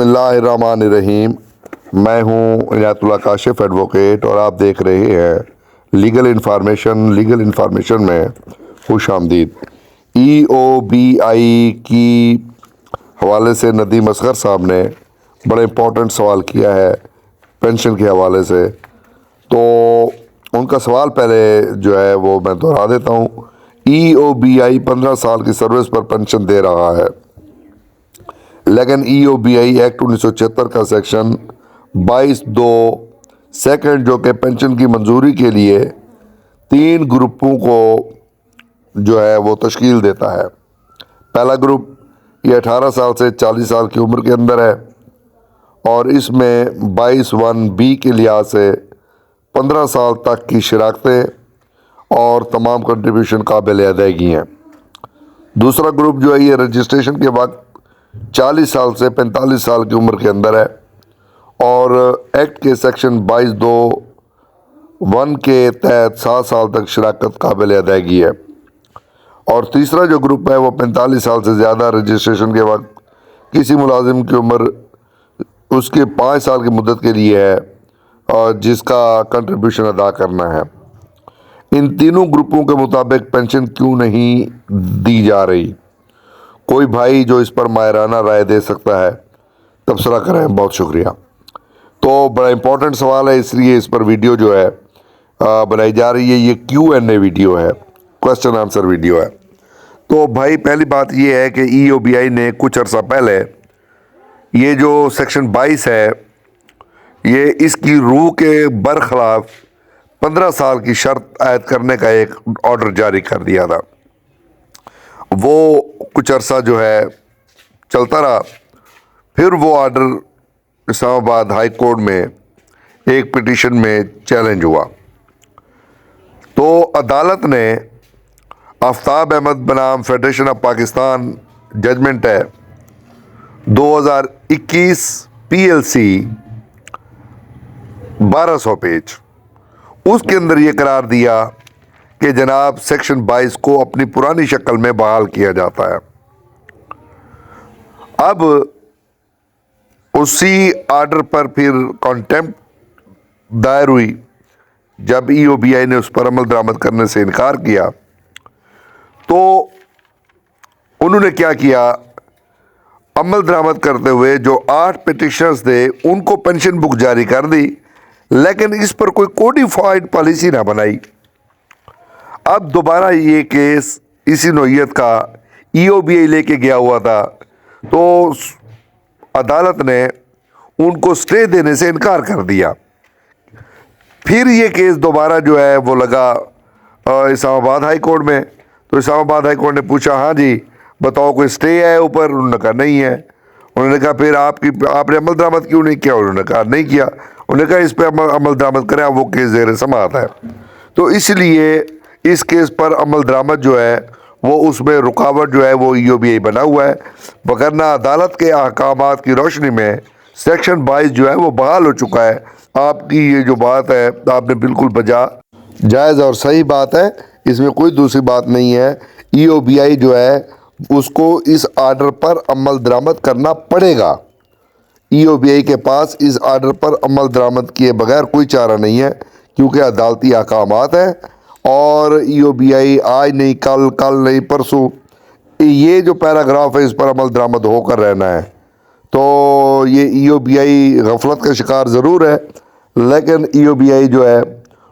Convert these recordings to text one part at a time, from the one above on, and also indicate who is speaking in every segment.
Speaker 1: बिस्मिल्लाहिर्रहमानिर्रहीम। मैं हूं इनायत उल्लाह काशिफ एडवोकेट और आप देख रहे हैं लीगल इन्फॉर्मेशन में खुश आमदीद। EOBI की हवाले से नदीम असगर साहब ने बड़ा इम्पोर्टेंट सवाल किया है पेंशन के हवाले से, तो उनका सवाल पहले जो है वो मैं दोहरा देता हूँ। EOBI 15 साल की सर्विस पर पेंशन दे रहा है, लेकिन EOBI एक्ट 1976 का सेक्शन 22(2) सेकंड जो कि पेंशन की मंजूरी के लिए 3 ग्रुपों को जो है वो तश्कील देता है। पहला ग्रुप ये 18 साल से 40 साल की उम्र के अंदर है और इसमें 22(1)B के लिहाज से 15 साल तक की शराकतें और तमाम कंट्रीब्यूशन काबिल अदायगी हैं। दूसरा ग्रुप जो है ये रजिस्ट्रेशन के वक्त 40 साल से 45 साल की उम्र के अंदर है और एक्ट के सेक्शन 22(1) के तहत 7 साल तक शराकत काबिल अदायगी है। और तीसरा जो ग्रुप है वो 45 साल से ज़्यादा, रजिस्ट्रेशन के वक्त किसी मुलाजिम की उम्र उसके 5 साल की मुद्दत के लिए है और जिसका कंट्रीब्यूशन अदा करना है। इन तीनों ग्रुपों के मुताबिक पेंशन क्यों नहीं दी जा रही? कोई भाई जो इस पर माहिराना राय दे सकता है तबसरा करें। बहुत शुक्रिया। तो बड़ा इम्पोर्टेंट सवाल है, इसलिए इस पर वीडियो जो है बनाई जा रही है। ये Q&A वीडियो है, क्वेश्चन आंसर वीडियो है। तो भाई पहली बात ये है कि EOBI ने कुछ अर्सा पहले ये जो सेक्शन 22 है ये इसकी रूह के बरखिलाफ 15 साल की शर्त आयद करने का एक ऑर्डर जारी कर दिया था। वो कुछ अरसा जो है चलता रहा, फिर वो ऑर्डर इस्लामाबाद हाई कोर्ट में एक पिटीशन में चैलेंज हुआ। तो अदालत ने आफ्ताब अहमद बनाम फेडरेशन ऑफ पाकिस्तान जजमेंट है 2021 PLC 1200 पेज, उसके अंदर ये करार दिया कि जनाब सेक्शन 22 को अपनी पुरानी शक्ल में बहाल किया जाता है। अब उसी आर्डर पर फिर कॉन्टेम्प्ट दायर हुई। जब EOBI ने उस पर अमल दरामद करने से इनकार किया तो उन्होंने क्या किया, अमल दरामद करते हुए जो 8 पिटिशनर्स थे उनको पेंशन बुक जारी कर दी, लेकिन इस पर कोई कोडिफाइड पॉलिसी ना बनाई। अब दोबारा ये केस इसी नौइयत का EOBI लेके गया हुआ था, तो अदालत ने उनको स्टे देने से इनकार कर दिया। फिर ये केस दोबारा जो है वो लगा इस्लामाबाद हाई कोर्ट में। तो इस्लामाबाद हाई कोर्ट ने पूछा, हाँ जी बताओ कोई स्टे है ऊपर? उन्होंने कहा नहीं है। उन्होंने कहा फिर आपने अमल दरामद क्यों नहीं किया? उन्होंने कहा नहीं किया। उन्होंने कहा इस पर अमल दरामद करें, वो केस ज़ेर समाअत है। तो इसलिए इस केस पर अमल दरामद जो है वो उसमें रुकावट जो है वो EOBI बना हुआ है, वगरना अदालत के अहकामात की रोशनी में सेक्शन 22 जो है वो बहाल हो चुका है। आपकी ये जो बात है आपने बिल्कुल बजा जायज़ और सही बात है, इसमें कोई दूसरी बात नहीं है। EOBI जो है उसको इस आर्डर पर अमल दरामद करना पड़ेगा। EOBI के पास इस आर्डर पर अमल दरामद किए बगैर कोई चारा नहीं है, क्योंकि अदालती अहकामात है और EOBI आज नहीं कल, कल नहीं परसों, ये जो पैराग्राफ है इस पर अमल दरामद होकर रहना है। तो ये EOBI गफलत का शिकार ज़रूर है, लेकिन EOBI जो है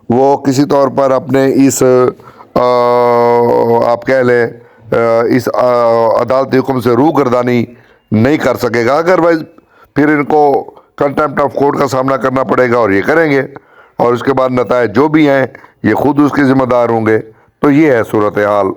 Speaker 1: वो किसी तौर पर अपने इस आप कह लें इस अदालती हुक्म से रूगर्दानी नहीं कर सकेगा। अदरवाइज फिर इनको कंटेम्प्ट ऑफ कोर्ट का सामना करना पड़ेगा और ये करेंगे और उसके बाद नतायज जो भी हैं ये खुद उसके ज़िम्मेदार होंगे। तो ये है सूरत हाल।